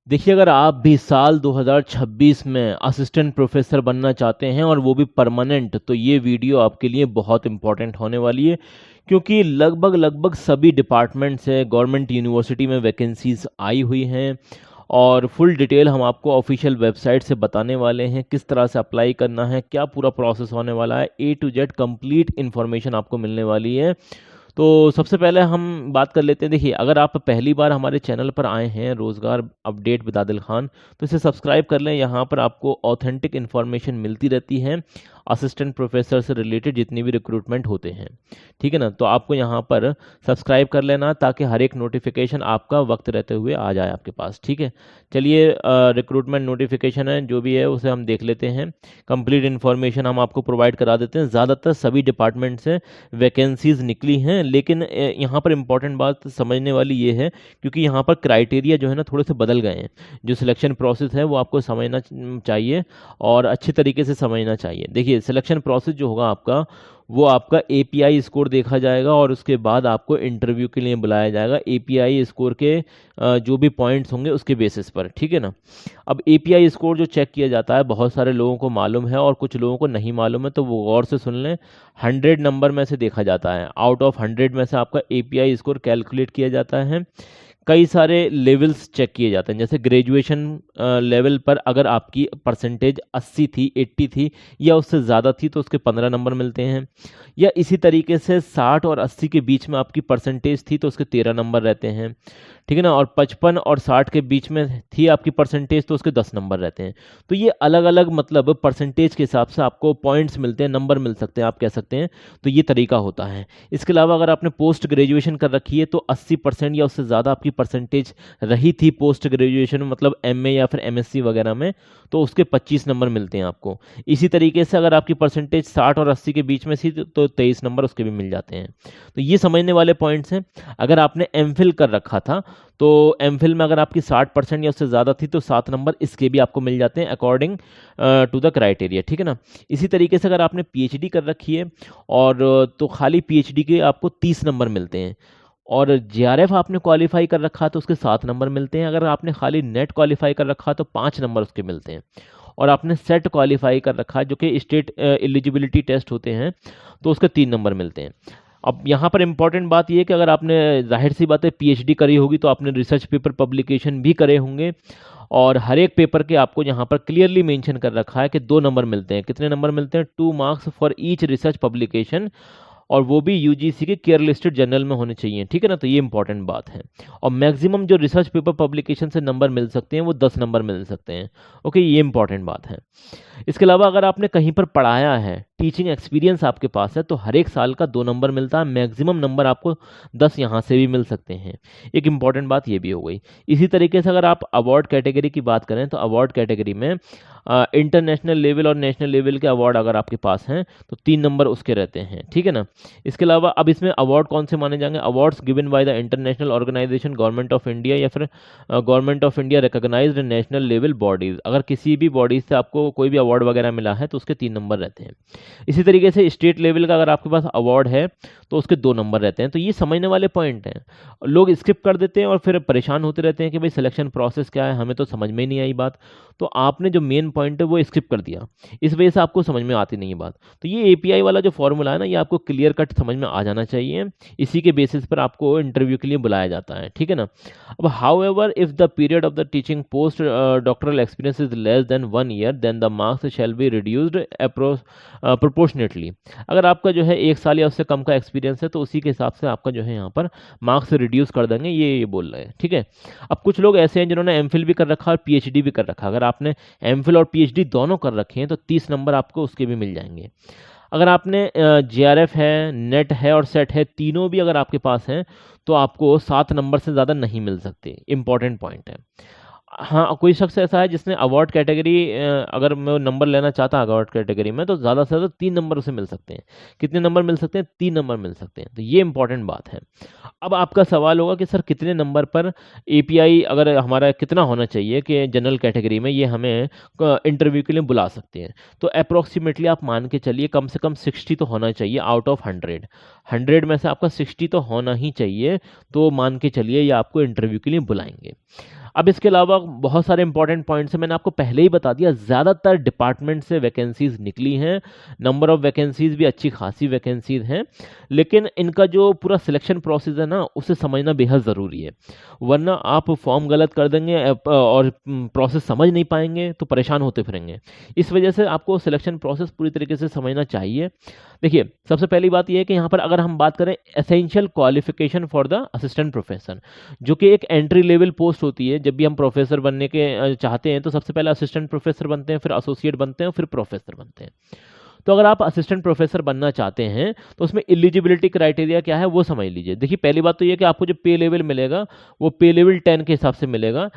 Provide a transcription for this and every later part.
देखिए, अगर आप भी साल 2026 में असिस्टेंट प्रोफेसर बनना चाहते हैं और वो भी परमानेंट, तो ये वीडियो आपके लिए बहुत इम्पोर्टेंट होने वाली है, क्योंकि लगभग लगभग सभी डिपार्टमेंट से गवर्नमेंट यूनिवर्सिटी में वैकेंसीज आई हुई हैं। और फुल डिटेल हम आपको ऑफिशियल वेबसाइट से बताने वाले हैं, किस तरह से अप्लाई करना है, क्या पूरा प्रोसेस होने वाला है, ए टू जेड कंप्लीट इन्फॉर्मेशन आपको मिलने वाली है। तो सबसे पहले हम बात कर लेते हैं। देखिए, अगर आप पहली बार हमारे चैनल पर आए हैं रोज़गार अपडेट विद आदिल खान, तो इसे सब्सक्राइब कर लें। यहाँ पर आपको ऑथेंटिक इन्फॉर्मेशन मिलती रहती है असिस्टेंट प्रोफेसर से रिलेटेड जितनी भी रिक्रूटमेंट होते हैं। ठीक है ना, तो आपको यहाँ पर सब्सक्राइब कर लेना ताकि हर एक नोटिफिकेशन आपका वक्त रहते हुए आ जाए आपके पास। ठीक है, चलिए, रिक्रूटमेंट नोटिफिकेशन है जो भी है उसे हम देख लेते हैं। कंप्लीट इन्फॉर्मेशन हम आपको प्रोवाइड करा देते हैं। ज़्यादातर सभी डिपार्टमेंट से वैकेंसीज निकली हैं, लेकिन यहाँ पर इम्पॉर्टेंट बात समझने वाली ये है, क्योंकि यहाँ पर क्राइटेरिया जो है ना थोड़े से बदल गए हैं। जो सिलेक्शन प्रोसेस है वो आपको समझना चाहिए और अच्छे तरीके से समझना चाहिए। देखिए, सिलेक्शन प्रोसेस जो होगा आपका, वो आपका एपीआई स्कोर देखा जाएगा और उसके बाद आपको इंटरव्यू के लिए बुलाया जाएगा एपीआई स्कोर के जो भी पॉइंट्स होंगे उसके बेसिस पर। ठीक है ना। अब एपीआई स्कोर जो चेक किया जाता है, बहुत सारे लोगों को मालूम है और कुछ लोगों को नहीं मालूम है, तो वो गौर से सुन लें। 100 नंबर में से देखा जाता है, आउट ऑफ 100 में से आपका एपीआई स्कोर कैलकुलेट किया जाता है। कई सारे लेवल्स चेक किए जाते हैं, जैसे ग्रेजुएशन लेवल पर अगर आपकी परसेंटेज 80 थी, 80 थी या उससे ज़्यादा थी तो उसके 15 नंबर मिलते हैं। या इसी तरीके से 60 और 80 के बीच में आपकी परसेंटेज थी तो उसके 13 नंबर रहते हैं। ठीक है ना। और 55 और 60 के बीच में थी आपकी परसेंटेज तो उसके 10 नंबर रहते हैं। तो ये अलग अलग मतलब परसेंटेज के हिसाब से आपको पॉइंट्स मिलते हैं, नंबर मिल सकते हैं, आप कह सकते हैं। तो ये तरीका होता है। इसके अलावा अगर आपने पोस्ट ग्रेजुएशन कर रखी है तो 80% या उससे ज़्यादा आपकी परसेंटेज रही थी पोस्ट ग्रेजुएशन में, मतलब एमए या फिर एमएससी वगैरह में, तो उसके 25 नंबर मिलते हैं आपको। इसी तरीके से अगर आपकी परसेंटेज 60 और 80 के बीच में थी तो 23 नंबर उसके भी मिल जाते हैं। तो ये समझने वाले पॉइंट्स हैं। अगर आपने एमफिल कर रखा था तो एमफिल में अगर आपकी 60% या उससे ज़्यादा थी तो 7 नंबर इसके भी आपको मिल जाते हैं अकॉर्डिंग टू द क्राइटेरिया। ठीक है ना। इसी तरीके से अगर आपने पीएचडी कर रखी है और तो खाली पीएचडी के आपको 30 नंबर मिलते हैं। और जेआरएफ आपने क्वालिफाई कर रखा तो उसके 7 नंबर मिलते हैं। अगर आपने खाली नेट क्वालिफाई कर रखा तो 5 नंबर उसके मिलते हैं। और आपने सेट क्वालिफाई कर रखा जो कि स्टेट एलिजिबिलिटी टेस्ट होते हैं तो उसके 3 नंबर मिलते हैं। अब यहाँ पर इंपॉर्टेंट बात यह है कि अगर आपने, जाहिर सी बात है, पीएचडी करी होगी तो आपने रिसर्च पेपर पब्लिकेशन भी करे होंगे। और हर एक पेपर के आपको यहाँ पर क्लियरली मेंशन कर रखा है कि 2 नंबर मिलते हैं। कितने नंबर मिलते हैं? 2 marks for each research publication, और वो भी यूजीसी के केयर लिस्टेड जर्नल में होने चाहिए। ठीक है ना। तो ये इंपॉर्टेंट बात है। और मैक्सिमम जो रिसर्च पेपर पब्लिकेशन से नंबर मिल सकते हैं वो 10 नंबर मिल सकते हैं। ओके, ये इंपॉर्टेंट बात है। इसके अलावा अगर आपने कहीं पर पढ़ाया है, टीचिंग एक्सपीरियंस आपके पास है, तो हर एक साल का 2 नंबर मिलता है। मैक्सिमम नंबर आपको 10 यहाँ से भी मिल सकते हैं। एक इंपॉर्टेंट बात ये भी हो गई। इसी तरीके से अगर आप अवार्ड कैटेगरी की बात करें तो अवार्ड कैटेगरी में इंटरनेशनल लेवल और नेशनल लेवल के अवार्ड अगर आपके पास हैं तो 3 नंबर उसके रहते हैं। ठीक है ना। इसके अलावा अब इसमें अवार्ड कौन से माने जाएंगे? Awards given by the international organisation, government of India या फिर government of India recognised national level bodies. अगर किसी भी बॉडीज से आपको कोई भी अवार्ड वगैरह मिला है तो उसके 3 नंबर रहते हैं। इसी तरीके से स्टेट लेवल का अगर आपके पास अवार्ड है तो उसके 2 नंबर रहते हैं। तो ये समझने वाले पॉइंट हैं। लोग स्किप कर देते हैं और फिर परेशान होते रहते हैं कि भाई सिलेक्शन प्रोसेस क्या है, हमें तो समझ में ही नहीं आई बात। तो आपने जो मेन पॉइंट है वो स्किप कर दिया, इस वजह से आपको समझ में आती नहीं है बात। तो ये एपीआई वाला जो फॉर्मूला है ना, ये आपको क्लियर कट समझ में आ जाना चाहिए। इसी के बेसिस पर आपको इंटरव्यू के लिए बुलाया जाता है। ठीक है ना। अब however if the period of the teaching post doctoral experience is less than 1 year then the marks shall be reduced proportionately. अगर आपका जो है 1 साल या उससे कम का एक्सपीरियंस है तो उसी के हिसाब से आपका जो है यहाँ पर मार्क्स रिड्यूस कर देंगे, ये बोल रहे हैं। ठीक है। अब कुछ लोग ऐसे हैं जिन्होंने एमफिल भी कर रखा है और पीएचडी भी कर रखा है। अगर आपने एमफिल और पीएचडी दोनों कर रखे हैं तो 30 नंबर आपको उसके भी मिल जाएंगे। अगर आपने जेआरएफ है, नेट है और सेट है, तीनों भी अगर आपके पास हैं तो आपको 7 नंबर से ज़्यादा नहीं मिल सकते। इंपॉर्टेंट पॉइंट है। हाँ, कोई शख्स ऐसा है जिसने अवार्ड कैटेगरी, अगर मैं नंबर लेना चाहता अवार्ड कैटेगरी में तो ज़्यादा से ज़्यादा 3 नंबर उसे मिल सकते हैं। कितने नंबर मिल सकते हैं? 3 नंबर मिल सकते हैं। तो ये इंपॉर्टेंट बात है। अब आपका सवाल होगा कि सर कितने नंबर पर एपीआई अगर हमारा कितना होना चाहिए कि जनरल कैटेगरी में ये हमें इंटरव्यू के लिए बुला सकते हैं? तो अप्रोक्सीमेटली आप मान के चलिए कम से कम 60 तो होना चाहिए आउट ऑफ 100। 100 में से आपका 60 तो होना ही चाहिए। तो मान के चलिए ये आपको इंटरव्यू के लिए बुलाएंगे। अब इसके अलावा बहुत सारे इंपॉर्टेंट पॉइंट्स हैं, मैंने आपको पहले ही बता दिया, ज़्यादातर डिपार्टमेंट से वैकेंसीज निकली हैं, नंबर ऑफ वैकेंसीज भी अच्छी खासी वैकेंसीज हैं, लेकिन इनका जो पूरा सिलेक्शन प्रोसेस है ना, उसे समझना बेहद ज़रूरी है, वरना आप फॉर्म गलत कर देंगे और प्रोसेस समझ नहीं पाएंगे तो परेशान होते फिरेंगे। इस वजह से आपको सिलेक्शन प्रोसेस पूरी तरीके से समझना चाहिए। देखिए, सबसे पहली बात यह है कि यहाँ पर अगर हम बात करें essential qualification for the assistant professor, जो कि एक एंट्री लेवल पोस्ट होती है, जब भी हम प्रोफेसर बनने के चाहते हैं तो सबसे पहले असिस्टेंट प्रोफेसर बनते हैं, फिर एसोसिएट बनते हैं, फिर प्रोफेसर बनते हैं। तो अगर आप असिस्टेंट प्रोफेसर बनना चाहते हैं तो उसमें एलिजिबिलिटी क्राइटेरिया क्या है वो समझ लीजिए। देखिए, पहली बात तो ये कि आपको जो पे लेवल मिलेगा वो पे लेवल 10 के हिसाब से मिलेगा,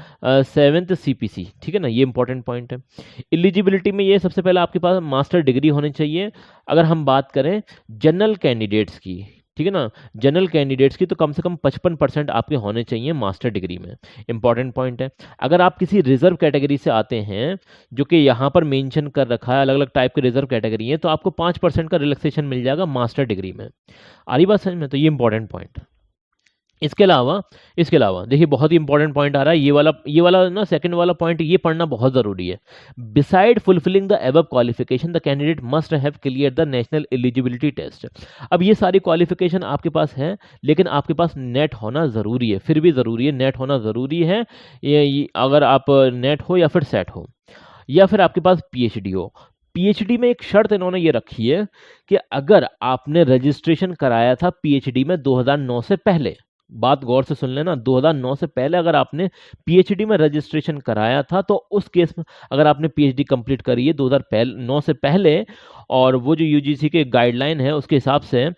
7th CPC, ठीक है ना, ये इंपॉर्टेंट पॉइंट है। एलिजिबिलिटी में ये सबसे पहले आपके पास मास्टर डिग्री होनी चाहिए। अगर हम बात करें जनरल कैंडिडेट्स की, ठीक है ना, जनरल कैंडिडेट्स की, तो कम से कम 55% आपके होने चाहिए मास्टर डिग्री में, इंपॉर्टेंट पॉइंट है। अगर आप किसी रिजर्व कैटेगरी से आते हैं, जो कि यहाँ पर मेंशन कर रखा है, अलग अलग टाइप के रिजर्व कैटेगरी है, तो आपको 5% का रिलैक्सेशन मिल जाएगा मास्टर डिग्री में। आ रही बात समझ में? तो ये इंपॉर्टेंट पॉइंट। इसके अलावा देखिए, बहुत ही इंपॉर्टेंट पॉइंट आ रहा है, ये वाला ना, सेकंड वाला पॉइंट, ये पढ़ना बहुत ज़रूरी है। Beside fulfilling the above qualification the candidate must have clear the national eligibility test. अब ये सारी क्वालिफिकेशन आपके पास है, लेकिन आपके पास नेट होना ज़रूरी है, फिर भी ज़रूरी है, नेट होना ज़रूरी है। ये अगर आप नेट हो या फिर सेट हो या फिर आपके पास PhD हो। PhD में एक शर्त इन्होंने ये रखी है कि अगर आपने रजिस्ट्रेशन कराया था PhD में 2009 से पहले, बात गौर से सुन लेना, 2009 से पहले अगर आपने PhD में रजिस्ट्रेशन कराया था, तो उस केस में अगर आपने PhD कंप्लीट करी है 2009 से पहले, और वो जो UGC के गाइडलाइन है उसके हिसाब से,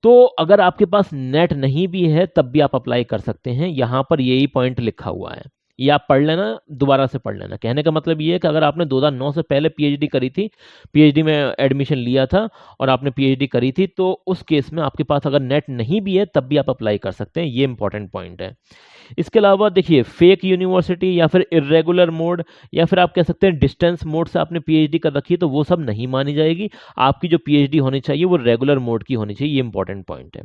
तो अगर आपके पास नेट नहीं भी है तब भी आप अप्लाई कर सकते हैं। यहाँ पर यही पॉइंट लिखा हुआ है, ये आप पढ़ लेना, दोबारा से पढ़ लेना। कहने का मतलब ये है कि अगर आपने 2009 से पहले PhD करी थी, PhD में एडमिशन लिया था और आपने PhD करी थी, तो उस केस में आपके पास अगर नेट नहीं भी है तब भी आप अप्लाई कर सकते हैं। ये इंपॉर्टेंट पॉइंट है। इसके अलावा देखिए, फेक यूनिवर्सिटी या फिर इरेगुलर मोड या फिर आप कह सकते हैं डिस्टेंस मोड से आपने PhD कर रखी है, तो वो सब नहीं मानी जाएगी। आपकी जो PhD होनी चाहिए वो रेगुलर मोड की होनी चाहिए, ये इंपॉर्टेंट पॉइंट है।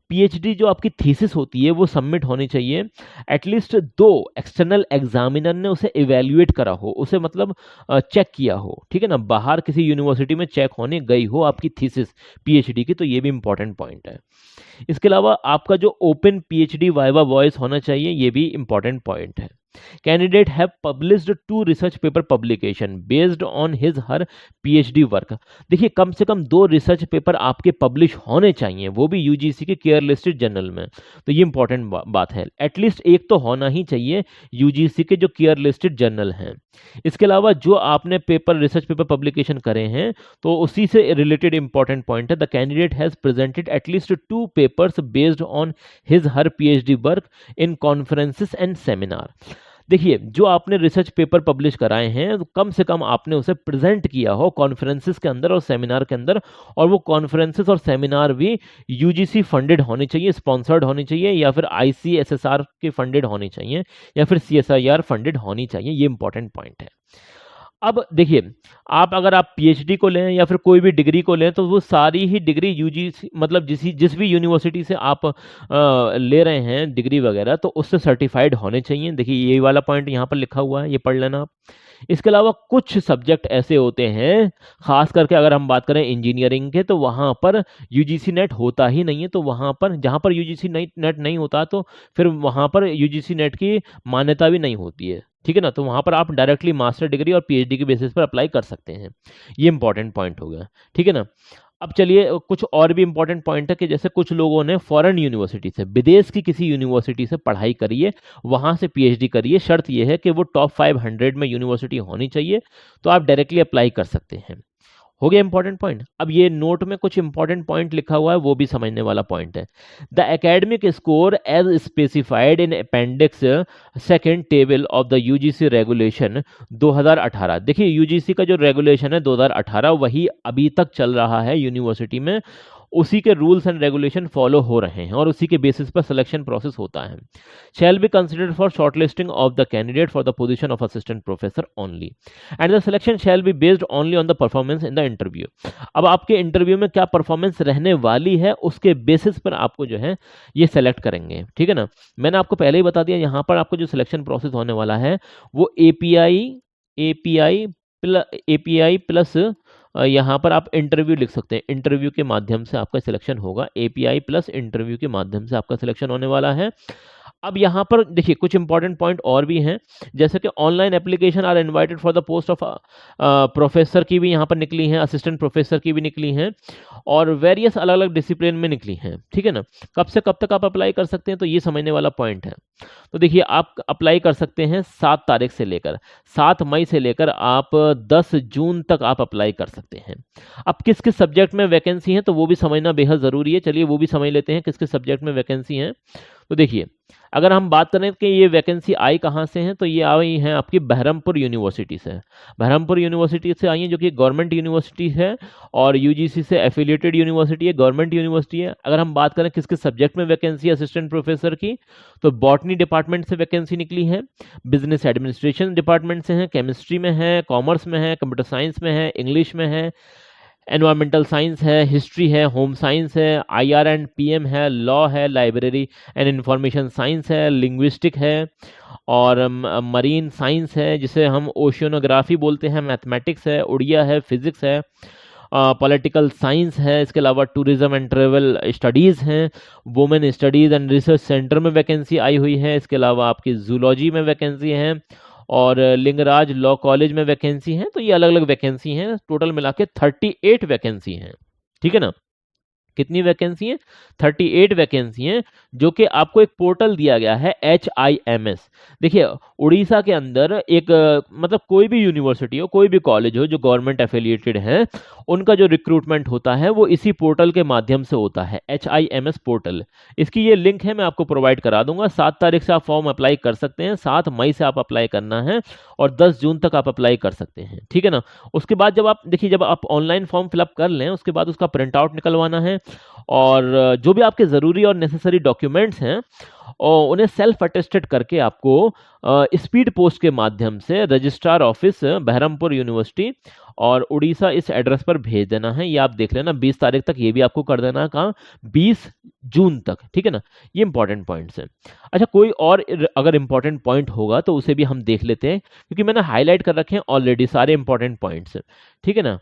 PhD जो आपकी थीसिस होती है वो सबमिट होनी चाहिए, एटलीस्ट 2 एक्सटर्नल एग्जामिनर ने उसे इवेल्युएट करा हो, उसे मतलब चेक किया हो, ठीक है ना, बाहर किसी यूनिवर्सिटी में चेक होने गई हो आपकी थीसिस PhD की, तो ये भी इंपॉर्टेंट पॉइंट है। इसके अलावा आपका जो ओपन PhD वाइवा वॉइस होना चाहिए, ये भी इंपॉर्टेंट पॉइंट है। Candidate have published 2 research paper publication based on his her PhD work. देखिए, कम से कम 2 रिसर्च पेपर आपके पब्लिश होने चाहिए, वो भी UGC के केयर लिस्टेड जर्नल में, तो ये इंपॉर्टेंट बात है। एटलीस्ट एक तो होना ही चाहिए UGC के जो केयर लिस्टेड जर्नल हैं। इसके अलावा जो आपने पेपर रिसर्च पेपर पब्लिकेशन करे हैं, तो उसी से रिलेटेड इंपॉर्टेंट पॉइंट है, the candidate has presented at least 2 papers based on his her PhD work in conferences and seminar. देखिए, जो आपने रिसर्च पेपर पब्लिश कराए हैं, तो कम से कम आपने उसे प्रेजेंट किया हो कॉन्फ्रेंसेस के अंदर और सेमिनार के अंदर, और वो कॉन्फ्रेंसेस और सेमिनार भी UGC फंडेड होने चाहिए, स्पॉन्सर्ड होने चाहिए, या फिर ICSSR के फंडेड होने चाहिए, या फिर CSIR फंडेड होनी चाहिए। ये इंपॉर्टेंट पॉइंट है। अब देखिए, अगर आप PhD को लें या फिर कोई भी डिग्री को लें, तो वो सारी ही डिग्री UGC मतलब जिस भी यूनिवर्सिटी से आप ले रहे हैं डिग्री वगैरह, तो उससे सर्टिफाइड होने चाहिए। देखिए, ये वाला पॉइंट यहाँ पर लिखा हुआ है, ये पढ़ लेना आप। इसके अलावा कुछ सब्जेक्ट ऐसे होते हैं, खास करके अगर हम बात करें इंजीनियरिंग के, तो वहाँ पर UGC नेट होता ही नहीं है, तो वहाँ पर जहाँ पर UGC नेट नहीं होता, तो फिर वहाँ पर UGC नेट की मान्यता भी नहीं होती है, ठीक है ना, तो वहाँ पर आप डायरेक्टली मास्टर डिग्री और PhD के बेसिस पर अप्लाई कर सकते हैं। ये इंपॉर्टेंट पॉइंट हो गया, ठीक है ना। अब चलिए, कुछ और भी इंपॉर्टेंट पॉइंट है कि जैसे कुछ लोगों ने फॉरेन यूनिवर्सिटी से, विदेश की किसी यूनिवर्सिटी से पढ़ाई करी है, वहाँ से PhD करी है, शर्त यह है कि वो टॉप 500 में यूनिवर्सिटी होनी चाहिए, तो आप डायरेक्टली अप्लाई कर सकते हैं। हो गया इंपॉर्टेंट पॉइंट। अब ये नोट में कुछ इंपॉर्टेंट पॉइंट लिखा हुआ है, वो भी समझने वाला पॉइंट है। The academic score as specified in appendix 2 table of the UGC regulation 2018। देखिए, UGC का जो रेगुलेशन है 2018, वही अभी तक चल रहा है यूनिवर्सिटी में, उसी के रूल्स एंड रेगुलेशन फॉलो हो रहे हैं और उसी के बेसिस पर सिलेक्शन प्रोसेस होता है। Shall be considered for shortlisting of the candidate for the position of assistant professor only and the selection shall be based only on the performance in the interview. अब आपके interview में क्या performance रहने वाली है उसके बेसिस पर आपको जो है ये सेलेक्ट करेंगे, ठीक है ना। मैंने आपको पहले ही बता दिया, यहाँ पर आपको जो सिलेक्शन प्रोसेस होने वाला है वो एपीआई प्लस यहाँ पर आप इंटरव्यू लिख सकते हैं, इंटरव्यू के माध्यम से आपका सिलेक्शन होगा। एपीआई प्लस इंटरव्यू के माध्यम से आपका सिलेक्शन होने वाला है। अब यहाँ पर देखिए कुछ इंपॉर्टेंट पॉइंट और भी हैं, जैसे कि online application are invited for the post of professor की भी यहाँ पर निकली हैं, असिस्टेंट प्रोफेसर की भी निकली हैं और वेरियस अलग अलग डिसिप्लिन में निकली हैं, ठीक है ना। कब से कब तक आप अप्लाई कर सकते हैं, तो ये समझने वाला पॉइंट है। तो देखिए आप अप्लाई कर सकते हैं 7 तारीख से लेकर 7 मई से लेकर आप 10 जून तक आप अप्लाई कर सकते हैं। अब किस किस सब्जेक्ट में वैकेंसी है तो वो भी समझना बेहद ज़रूरी है। चलिए वो भी समझ लेते हैं किस किस सब्जेक्ट में वैकेंसी है। तो देखिए अगर हम बात करें कि ये वैकेंसी आई कहाँ से है, तो ये आई है आपकी बहरमपुर यूनिवर्सिटी से। बहरमपुर यूनिवर्सिटी से आई है जो कि गवर्नमेंट यूनिवर्सिटी है और यूजीसी से एफिलिएटेड यूनिवर्सिटी है, गवर्नमेंट यूनिवर्सिटी है। अगर हम बात करें किस किस सब्जेक्ट में वैकेंसी असिस्टेंट प्रोफेसर की, तो बॉटनी डिपार्टमेंट से वैकेंसी निकली है, बिजनेस एडमिनिस्ट्रेशन डिपार्टमेंट से है, केमिस्ट्री में है, कॉमर्स में है, कंप्यूटर साइंस में है, इंग्लिश में है, एनवायरमेंटल साइंस है, हिस्ट्री है, होम साइंस है, आईआर एंड पीएम है, लॉ है, लाइब्रेरी एंड इंफॉर्मेशन साइंस है, लिंग्विस्टिक है और मरीन साइंस है जिसे हम ओशियोनोग्राफी बोलते हैं, मैथमेटिक्स है, उड़िया है, फिजिक्स है, पॉलिटिकल साइंस है, इसके अलावा टूरिज्म एंड ट्रेवल स्टडीज़ हैं, women studies and research centre में वैकेंसी आई हुई है, इसके अलावा आपकी जूलॉजी में वैकेंसी है और लिंगराज लॉ कॉलेज में वैकेंसी है। तो ये अलग अलग वैकेंसी हैं, टोटल मिला के 38 वैकेंसी हैं, ठीक है ना। कितनी वैकेंसी है? 38 वैकेंसी हैं जो कि आपको एक पोर्टल दिया गया है HIMS। देखिए उड़ीसा के अंदर एक मतलब कोई भी यूनिवर्सिटी हो, कोई भी कॉलेज हो जो गवर्नमेंट एफिलिएटेड है, उनका जो रिक्रूटमेंट होता है वो इसी पोर्टल के माध्यम से होता है, HIMS पोर्टल। इसकी ये लिंक है, मैं आपको प्रोवाइड करा दूंगा। 7 तारीख से आप फॉर्म अप्लाई कर सकते हैं, 7 मई से आप अप्लाई करना है और 10 जून तक आप अप्लाई कर सकते हैं, ठीक है ना। उसके बाद जब आप देखिए जब आप ऑनलाइन फॉर्म फिलअप कर लें उसके बाद उसका प्रिंट आउट निकलवाना है और जो भी आपके ज़रूरी और नेसेसरी डॉक्यूमेंट्स हैं और उन्हें सेल्फ अटेस्टेड करके आपको स्पीड पोस्ट के माध्यम से रजिस्ट्रार ऑफिस बहरमपुर यूनिवर्सिटी और उड़ीसा इस एड्रेस पर भेज देना है। ये आप देख लेना 20 तारीख तक ये भी आपको कर देना है, कहाँ 20 जून तक, ठीक है ना। ये इंपॉर्टेंट पॉइंट्स हैं। अच्छा कोई और अगर इंपॉर्टेंट पॉइंट होगा तो उसे भी हम देख लेते हैं क्योंकि मैंने हाईलाइट कर रखे हैं ऑलरेडी सारे इंपॉर्टेंट पॉइंट्स, ठीक है ना।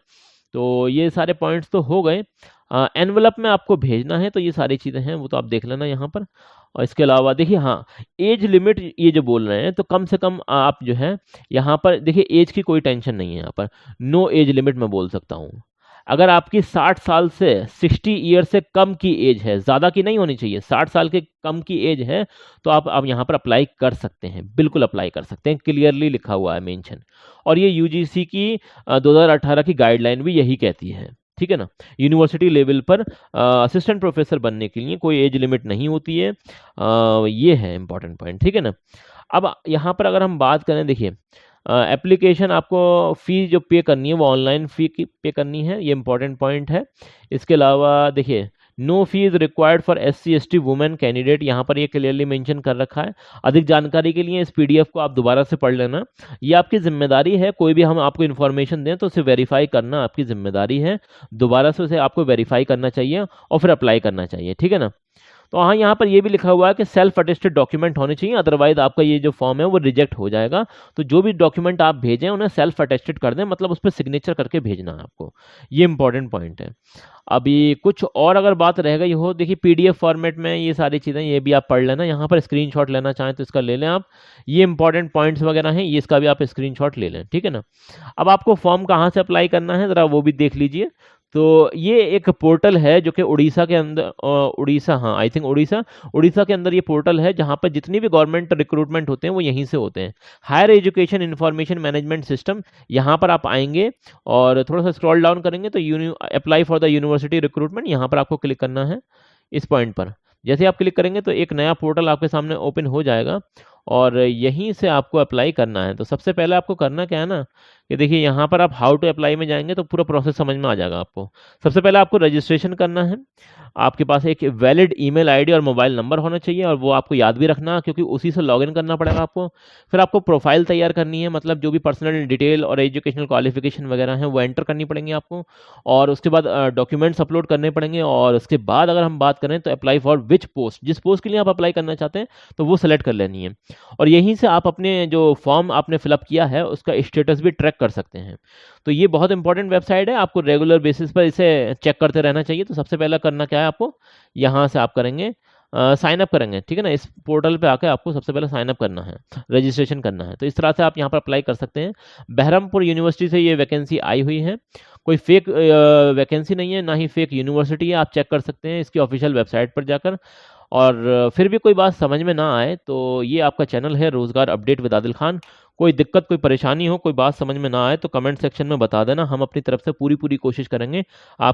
तो ये सारे पॉइंट्स तो हो गए। एनवलप में आपको भेजना है तो ये सारी चीज़ें हैं वो तो आप देख लेना यहाँ पर। और इसके अलावा देखिए हाँ एज लिमिट ये जो बोल रहे हैं तो कम से कम आप जो है यहाँ पर देखिए एज की कोई टेंशन नहीं है, यहाँ पर नो एज लिमिट मैं बोल सकता हूँ। अगर आपकी 60 साल से 60 ईयर से कम की एज है, ज़्यादा की नहीं होनी चाहिए, 60 साल के कम की एज है तो आप यहाँ पर अप्लाई कर सकते हैं, बिल्कुल अप्लाई कर सकते हैं, क्लियरली लिखा हुआ है मेंशन। और ये यूजीसी की 2018 की गाइडलाइन भी यही कहती है, ठीक है ना। यूनिवर्सिटी लेवल पर असिस्टेंट प्रोफेसर बनने के लिए कोई एज लिमिट नहीं होती है। ये है इंपॉर्टेंट पॉइंट, ठीक है ना। अब यहाँ पर अगर हम बात करें देखिए एप्लीकेशन आपको फ़ी जो पे करनी है वो ऑनलाइन फ़ी की पे करनी है, ये इंपॉर्टेंट पॉइंट है। इसके अलावा देखिए no fee is required for SC/ST women candidate, यहाँ पर ये क्लियरली मेंशन कर रखा है। अधिक जानकारी के लिए इस PDF को आप दोबारा से पढ़ लेना। ये आपकी जिम्मेदारी है, कोई भी हम आपको इन्फॉर्मेशन दें तो उसे वेरीफाई करना आपकी जिम्मेदारी है। दोबारा से उसे आपको वेरीफाई करना चाहिए और फिर अप्लाई करना चाहिए, ठीक है ना। तो हाँ यहाँ पर ये भी लिखा हुआ है कि सेल्फ अटेस्टेड डॉक्यूमेंट होने चाहिए, अदरवाइज आपका ये जो फॉर्म है वो रिजेक्ट हो जाएगा। तो जो भी डॉक्यूमेंट आप भेजें उन्हें सेल्फ अटेस्टेड कर दें, मतलब उस पर सिग्नेचर करके भेजना है आपको। ये इंपॉर्टेंट पॉइंट है। अभी कुछ और अगर बात रह गई हो, देखिए PDF फॉर्मेट में ये सारी चीज़ें ये भी आप पढ़ लेना। यहाँ पर स्क्रीनशॉट लेना चाहें तो इसका ले लें आप, ये इंपॉर्टेंट पॉइंट्स वगैरह हैं, ये इसका भी आप स्क्रीनशॉट ले लें, ठीक है ना। अब आपको फॉर्म कहाँ से अप्लाई करना है ज़रा वो भी देख लीजिए। तो ये एक पोर्टल है जो कि उड़ीसा के अंदर उड़ीसा हाँ आई थिंक उड़ीसा के अंदर ये पोर्टल है जहाँ पर जितनी भी गवर्नमेंट रिक्रूटमेंट होते हैं वो यहीं से होते हैं। Higher education information management system, यहाँ पर आप आएंगे और थोड़ा सा स्क्रॉल डाउन करेंगे तो apply for the university recruitment, यहाँ पर आपको क्लिक करना है इस पॉइंट पर। जैसे आप क्लिक करेंगे तो एक नया पोर्टल आपके सामने ओपन हो जाएगा और यहीं से आपको अप्लाई करना है। तो सबसे पहले आपको करना क्या है ना ये देखिए यहाँ पर आप हाउ टू अप्लाई में जाएंगे तो पूरा प्रोसेस समझ में आ जाएगा आपको। सबसे पहले आपको रजिस्ट्रेशन करना है। आपके पास एक वैलिड ईमेल आईडी और मोबाइल नंबर होना चाहिए, और वो आपको याद भी रखना क्योंकि उसी से लॉगिन करना पड़ेगा आपको। फिर आपको प्रोफाइल तैयार करनी है, मतलब जो भी पर्सनल डिटेल और एजुकेशनल क्वालिफिकेशन वगैरह हैं वो एंटर करनी पड़ेंगी आपको। और उसके बाद डॉक्यूमेंट्स अपलोड करने पड़ेंगे, और उसके बाद अगर हम बात करें तो अप्लाई फॉर विच पोस्ट, जिस पोस्ट के लिए आप अप्लाई करना चाहते हैं तो वो सेलेक्ट कर लेनी है। और यहीं से आप अपने जो फॉर्म आपने फिलअप किया है उसका स्टेटस भी ट्रैक कर सकते हैं। तो ये बहुत इंपॉर्टेंट वेबसाइट है, आपको रेगुलर बेसिस पर इसे चेक करते रहना चाहिए। तो सबसे पहला करना क्या है, आपको यहाँ से आप करेंगे साइन अप करेंगे, ठीक है ना। इस पोर्टल पे आके आपको सबसे पहले साइन अप करना है, रजिस्ट्रेशन करना है। तो इस तरह से आप यहाँ पर अप्लाई कर सकते हैं। बहरमपुर यूनिवर्सिटी से ये वैकेंसी आई हुई है, कोई फेक वैकेंसी नहीं है, ना ही फेक यूनिवर्सिटी है। आप चेक कर सकते हैं इसकी ऑफिशियल वेबसाइट पर जाकर। और फिर भी कोई बात समझ में ना आए तो ये आपका चैनल है रोज़गार अपडेट विद आदिल खान। कोई दिक्कत, कोई परेशानी हो, कोई बात समझ में ना आए तो कमेंट सेक्शन में बता देना, हम अपनी तरफ से पूरी पूरी कोशिश करेंगे आप